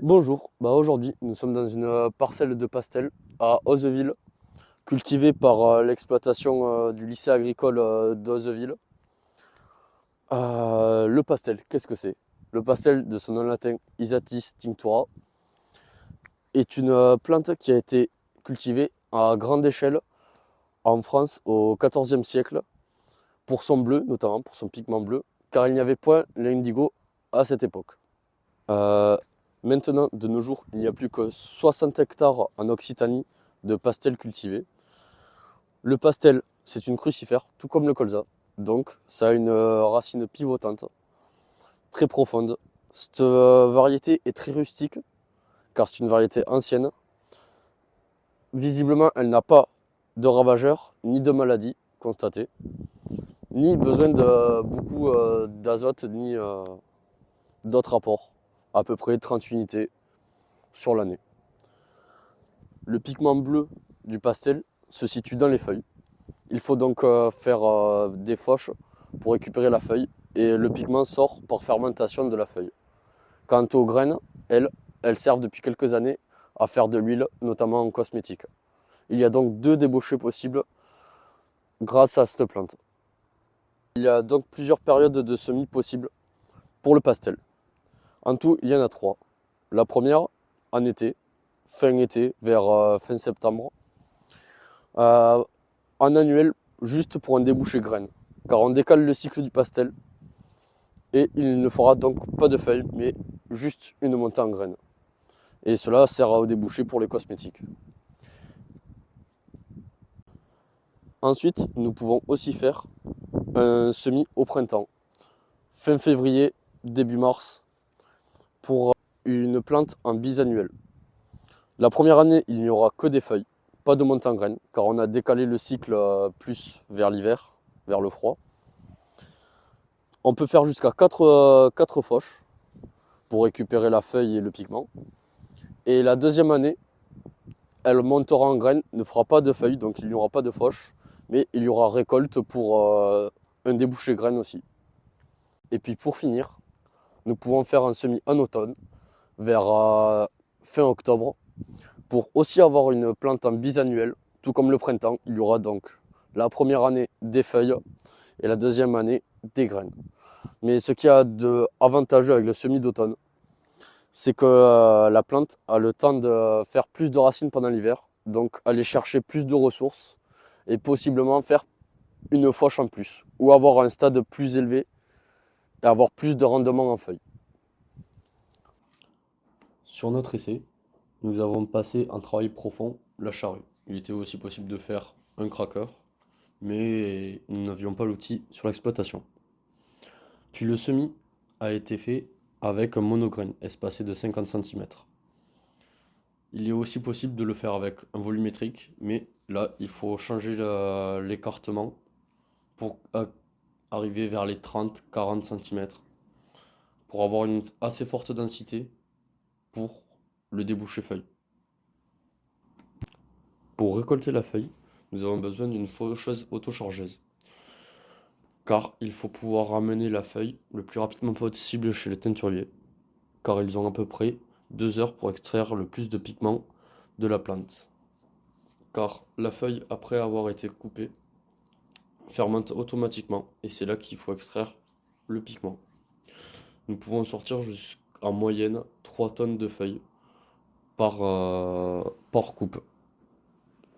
Bonjour, aujourd'hui nous sommes dans une parcelle de pastel à Ozeville, cultivée par l'exploitation du lycée agricole d'Ozeville. Le pastel, qu'est-ce que c'est? Le pastel, de son nom latin Isatis tinctura, est une plante qui a été cultivée à grande échelle en France au XIVe siècle, pour son bleu notamment, pour son pigment bleu, car il n'y avait point l'indigo à cette époque. Euh, Maintenant, de nos jours, il n'y a plus que 60 hectares en Occitanie de pastel cultivés. Le pastel, c'est une crucifère, tout comme le colza. Donc, ça a une racine pivotante, très profonde. Cette variété est très rustique, car c'est une variété ancienne. Visiblement, elle n'a pas de ravageurs, ni de maladies constatées, ni besoin de beaucoup d'azote, ni d'autres apports. À peu près 30 unités sur l'année. Le pigment bleu du pastel se situe dans les feuilles. Il faut donc faire des fauches pour récupérer la feuille et le pigment sort par fermentation de la feuille. Quant aux graines, elles servent depuis quelques années à faire de l'huile, notamment en cosmétique. Il y a donc deux débouchés possibles grâce à cette plante. Il y a donc plusieurs périodes de semis possibles pour le pastel. En tout, il y en a trois. La première, en été, fin été, vers fin septembre. Euh, En annuel, juste pour un débouché graine. Car on décale le cycle du pastel et il ne fera donc pas de feuilles, mais juste une montée en graines. Et cela sert au débouché pour les cosmétiques. Ensuite, nous pouvons aussi faire un semis au printemps, fin février, début mars, pour une plante en bisannuel. La première année, il n'y aura que des feuilles, pas de montée en graines, car on a décalé le cycle plus vers l'hiver, vers le froid. On peut faire jusqu'à 4 fauches pour récupérer la feuille et le pigment. Et la deuxième année, elle montera en graines, ne fera pas de feuilles, donc il n'y aura pas de fauche, mais il y aura récolte pour un débouché graine aussi. Et puis pour finir, nous pouvons faire un semis en automne, vers fin octobre, pour aussi avoir une plante en bisannuel, tout comme le printemps. Il y aura donc la première année des feuilles et la deuxième année des graines. Mais ce qui a de avantageux avec le semis d'automne, c'est que la plante a le temps de faire plus de racines pendant l'hiver, donc aller chercher plus de ressources et possiblement faire une fauche en plus, ou avoir un stade plus élevé et avoir plus de rendement en feuilles. Sur notre essai, nous avons passé un travail profond, la charrue. Il était aussi possible de faire un cracker, mais nous n'avions pas l'outil sur l'exploitation. Puis le semis a été fait avec un monograine espacé de 50 cm. Il est aussi possible de le faire avec un volumétrique, mais là, il faut changer l'écartement pour arriver vers les 30-40 cm pour avoir une assez forte densité pour le débouché feuille. Pour récolter la feuille, nous avons besoin d'une faucheuse autochargeuse, car il faut pouvoir ramener la feuille le plus rapidement possible chez les teinturiers, car ils ont à peu près 2 heures pour extraire le plus de pigments de la plante. Car la feuille, après avoir été coupée, fermente automatiquement et c'est là qu'il faut extraire le pigment. Nous pouvons sortir jusqu'en moyenne 3 tonnes de feuilles par coupe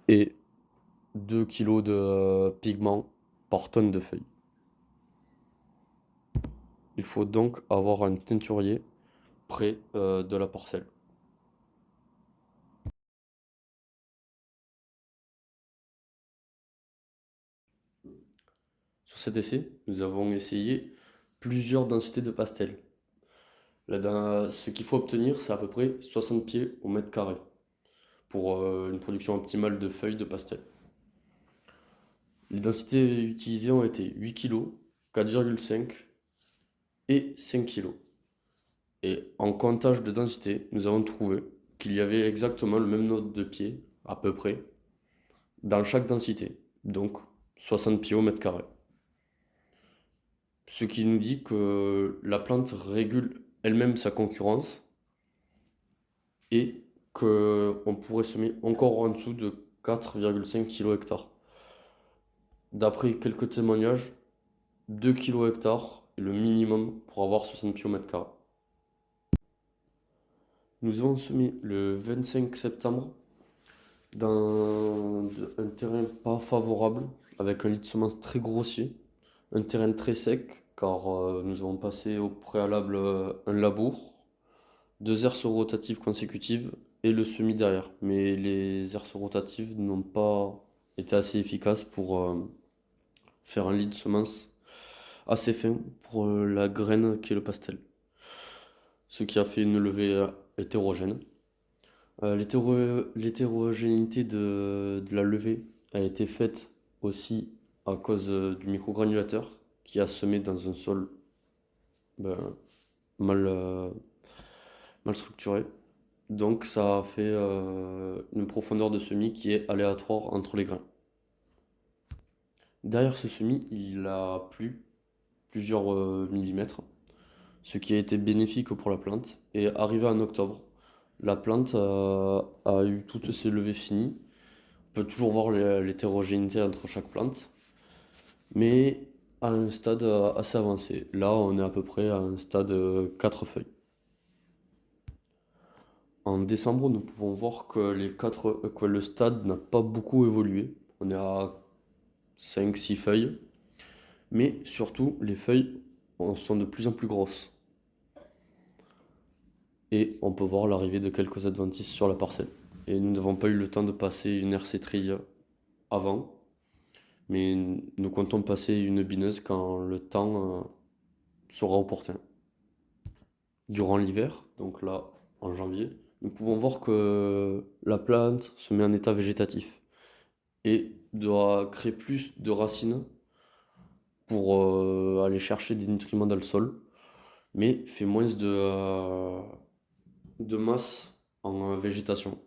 et 2 kilos de pigment par tonne de feuilles. Il faut donc avoir un teinturier près de la parcelle. Sur cet essai, nous avons essayé plusieurs densités de pastel. Ce qu'il faut obtenir, c'est à peu près 60 pieds au mètre carré pour une production optimale de feuilles de pastel. Les densités utilisées ont été 8 kg, 4,5 et 5 kg. Et en comptage de densité, nous avons trouvé qu'il y avait exactement le même nombre de pieds, à peu près, dans chaque densité, donc 60 pieds au mètre carré. Ce qui nous dit que la plante régule elle-même sa concurrence et qu'on pourrait semer encore en dessous de 4,5 kg hectare. D'après quelques témoignages, 2 kg hectare est le minimum pour avoir 60 pieds au mètre carré. Nous avons semé le 25 septembre dans un terrain pas favorable, avec un lit de semences très grossier, un terrain très sec, car nous avons passé au préalable un labour, 2 herses rotatives consécutives et le semis derrière. Mais les herses rotatives n'ont pas été assez efficaces pour faire un lit de semences assez fin pour la graine qui est le pastel. Ce qui a fait une levée hétérogène. L'hétérogénéité de la levée a été faite aussi à cause du microgranulateur qui a semé dans un sol ben, mal, mal structuré. Donc ça a fait une profondeur de semis qui est aléatoire entre les grains. Derrière ce semis, il a plu plusieurs millimètres, ce qui a été bénéfique pour la plante. Et arrivé en octobre, la plante a eu toutes ses levées finies. On peut toujours voir l'hétérogénéité entre chaque plante, mais à un stade assez avancé. Là, on est à peu près à un stade 4 feuilles. En décembre, nous pouvons voir que le stade n'a pas beaucoup évolué. On est à 5-6 feuilles, mais surtout, les feuilles sont de plus en plus grosses. Et on peut voir l'arrivée de quelques adventices sur la parcelle. Et nous n'avons pas eu le temps de passer une RC trille avant, mais nous comptons passer une bineuse quand le temps sera opportun. Durant l'hiver, donc là en janvier, nous pouvons voir que la plante se met en état végétatif et doit créer plus de racines pour aller chercher des nutriments dans le sol, mais fait moins de masse en végétation.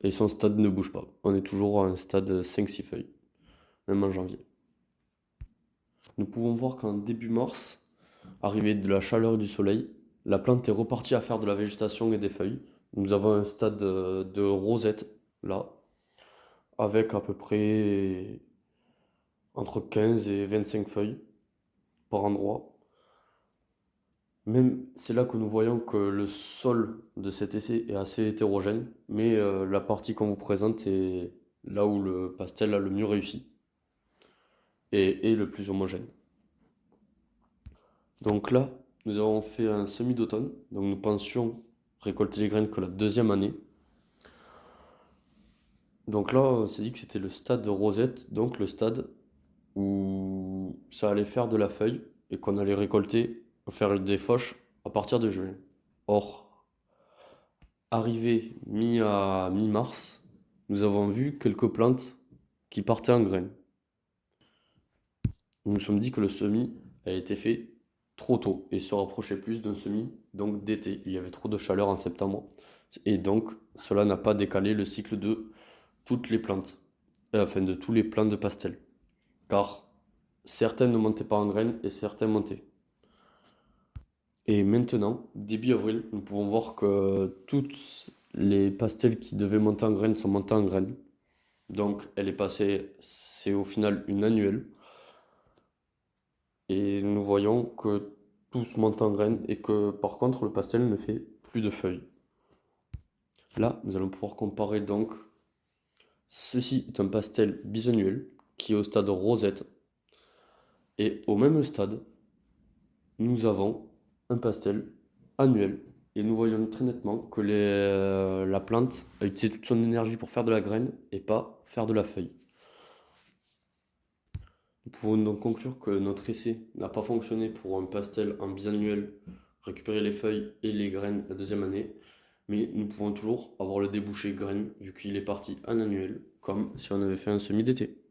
Et son stade ne bouge pas. On est toujours à un stade 5-6 feuilles, même en janvier. Nous pouvons voir qu'en début mars, arrivée de la chaleur et du soleil, la plante est repartie à faire de la végétation et des feuilles. Nous avons un stade de rosette là, avec à peu près entre 15 et 25 feuilles par endroit. Même c'est là que nous voyons que le sol de cet essai est assez hétérogène, mais la partie qu'on vous présente est là où le pastel a le mieux réussi et est le plus homogène. Donc là, nous avons fait un semis d'automne, donc nous pensions récolter les graines que la deuxième année. Donc là, on s'est dit que c'était le stade de rosette, donc le stade où ça allait faire de la feuille et qu'on allait récolter, faire des fauches à partir de juin. Or, arrivé à mi-mars, nous avons vu quelques plantes qui partaient en graines. Nous nous sommes dit que le semis a été fait trop tôt et se rapprochait plus d'un semis donc d'été. Il y avait trop de chaleur en septembre et donc cela n'a pas décalé le cycle de toutes les plantes, enfin de tous les plants de pastel, car certaines ne montaient pas en graines et certaines montaient. Et maintenant, début avril, nous pouvons voir que toutes les pastels qui devaient monter en graines sont montés en graines. Donc elle est passée, c'est au final une annuelle. Et nous voyons que tous montent en graines et que par contre le pastel ne fait plus de feuilles. Là, nous allons pouvoir comparer donc. Ceci est un pastel bisannuel qui est au stade rosette. Et au même stade, nous avons un pastel annuel. Et nous voyons très nettement que la plante a utilisé toute son énergie pour faire de la graine et pas faire de la feuille. Nous pouvons donc conclure que notre essai n'a pas fonctionné pour un pastel en bisannuel, récupérer les feuilles et les graines la deuxième année, mais nous pouvons toujours avoir le débouché graines vu qu'il est parti en annuel, comme si on avait fait un semis d'été.